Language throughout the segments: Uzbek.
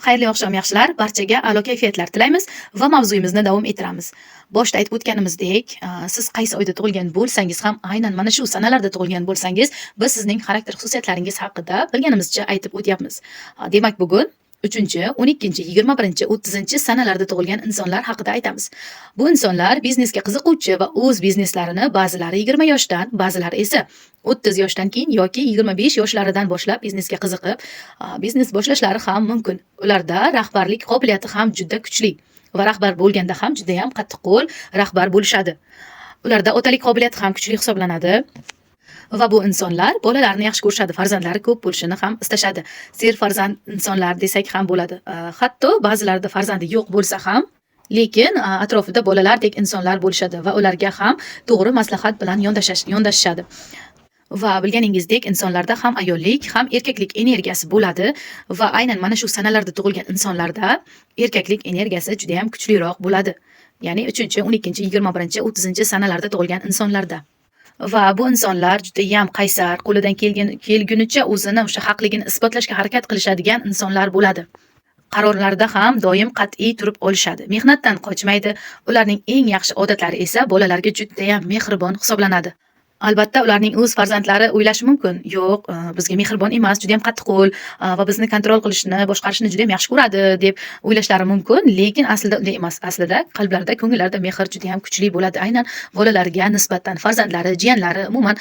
Xayrli oqshom yaxshilar, barchaga a'lo kayfiyatlar tilaymiz va mavzuyimizni davom ettiramiz. Boshda aytib o'tganimizdek, siz qaysi oyda tug'ilgan bo'lsangiz ham, aynan mana shu sanalarda tug'ilgan bo'lsangiz, biz sizning xarakter xususiyatlaringiz haqida bilganimizcha aytib o'tyapmiz. Demak, bugun 3-chi, 12-chi, 21-chi, 30-chi sanalarda tug'ilgan insonlar haqida aytamiz. Bu insonlar biznesga qiziquvchi va o'z bizneslarini ba'zilari 20 yoshdan, ba'zilari esa 30 yoshdan keyin yoki 25 yoshlaridan boshlab biznesga qiziqib, biznes boshlashlari ham mumkin. Ularda rahbarlik qobiliyati ham juda kuchli va rahbar bo'lganda ham juda ham qattiqqo'l rahbar bo'lishadi. Ularda otalik qobiliyati ham kuchli hisoblanadi. Va bu insonlar bolalarni yaxshi ko'rishadi, farzandlari ko'p bo'lishini ham istashadi. Serfarzand insonlar desak ham bo'ladi. Hatto ba'zilarida farzandi yo'q bo'lsa ham, lekin atrofida bolalardek insonlar bo'lishadi va ularga ham to'g'ri maslahat bilan yondashishadi. Va bilganingizdek, insonlarda ham ayollik, ham erkaklik energiyasi bo'ladi va aynan mana shu sanalarda tug'ilgan insonlarda erkaklik energiyasi juda ham kuchliroq bo'ladi. Ya'ni 3-chi, 12-chi, 21-chi, 30-chi sanalarda tug'ilgan insonlarda. Va bu insonlar juda ham qaysar, qo'lidan kelgunicha o'zini o'sha haqligini isbotlashga harakat qilishadigan insonlar bo'ladi. Qarorlarda ham doim qat'iy turib olishadi. Mehnatdan qochmaydi. Ularning eng yaxshi odatlari esa bolalarga juda ham mehribon hisoblanadi. Albatta, ularning o'z farzandlari o'ylashi mumkin, yo'q, bizga mehribon emas, juda ham qattiqqo'l va bizni kontrol qilishni, boshqarishni juda ham yaxshi ko'radi deb o'ylashlari mumkin, lekin aslida unday emas. Aslida qalblarida, ko'ngillarida mehr juda ham kuchli bo'ladi, aynan bolalarga nisbatan, farzandlari, jiyanlari, umuman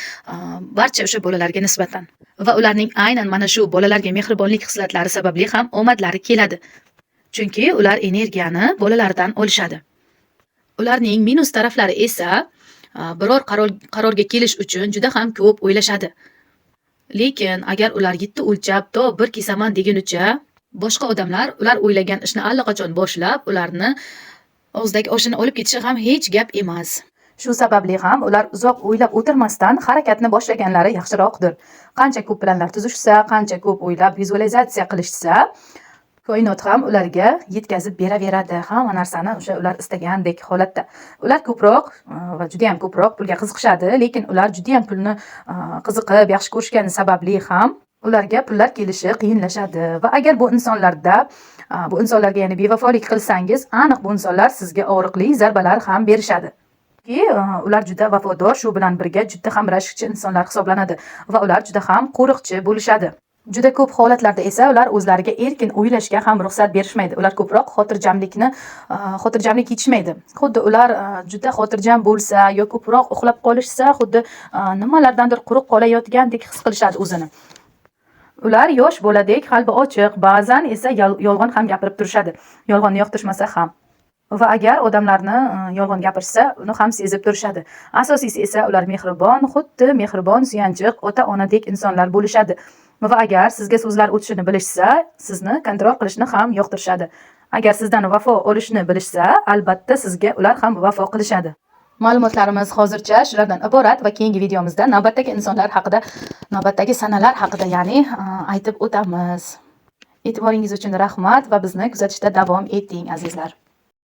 barcha o'sha bolalarga nisbatan. Va ularning aynan mana shu bolalarga mehribonlik hislatlari sababli ham omadlari keladi. Chunki ular energiyani bolalardan olishadi. Ularning minus taraflari esa biror qarorga kelish uchun juda ham ko'p o'ylashadi. Lekin agar ular yetti o'lchab to bir kesaman degunicha, boshqa odamlar ular o'ylagan ishni allaqachon boshlab, ularni og'zidagi oshini olib ketishi ham hech gap emas. Shu sababli ham ular uzoq o'ylab o'tirmasdan harakatni boshlaganlari yaxshiroqdir. Qancha ko'p planlar tuzishsa, qancha ko'p o'ylab vizualizatsiya qilishsa, koinot ham ularga yetkazib beraveradi hamma narsani o'sha ular istagandek holatda. Ular ko'proq va juda ham ko'proq pulga qiziqishadi, lekin ular juda ham pulni qiziqib, yaxshi ko'rishgani sababli ham ularga pullar kelishi qiyinlashadi. Va agar bu insonlarga ya'ni bevafolik qilsangiz, aniq bu insonlar sizga og'riqli zarbalar ham berishadi. Ular juda vafodor, shu bilan birga juda ham rashkchi insonlar hisoblanadi va ular juda ham qo'riqchi bo'lishadi. Juda ko'p holatlarda esa ular o'zlariga erkin o'ylashga ham ruxsat berishmaydi. Ular ko'proq xotirjamlik yetishmaydi. Xuddi ular juda xotirjam bo'lsa yoki ko'proq uxlab qolishsa, xuddi nimalardandir quruq qolayotgandek his qilishadi o'zini. Ular yosh boladek qalbi ochiq, ba'zan esa yolg'on ham gapirib turishadi. Yolg'onni yoqtirishmasa ham. Va agar odamlarni yolg'on gapirsa, uni ham sezib turishadi. Asosiysi esa ular mehribon, xuddi mehribon, suyanchiq, ota-onadek insonlar bo'lishadi. Va agar sizga so'zlar o'tishini bilishsa, sizni kontrol qilishni ham yoqtirishadi. Agar sizdan vafo olishni bilishsa, albatta sizga ular ham vafo qilishadi. Ma'lumotlarimiz hozircha shulardan iborat va keyingi videomizda navbatdagi insonlar haqida, navbatdagi sanalar haqida, ya'ni aytib o'tamiz. E'tiboringiz uchun rahmat va bizni kuzatishda davom eting, azizlar.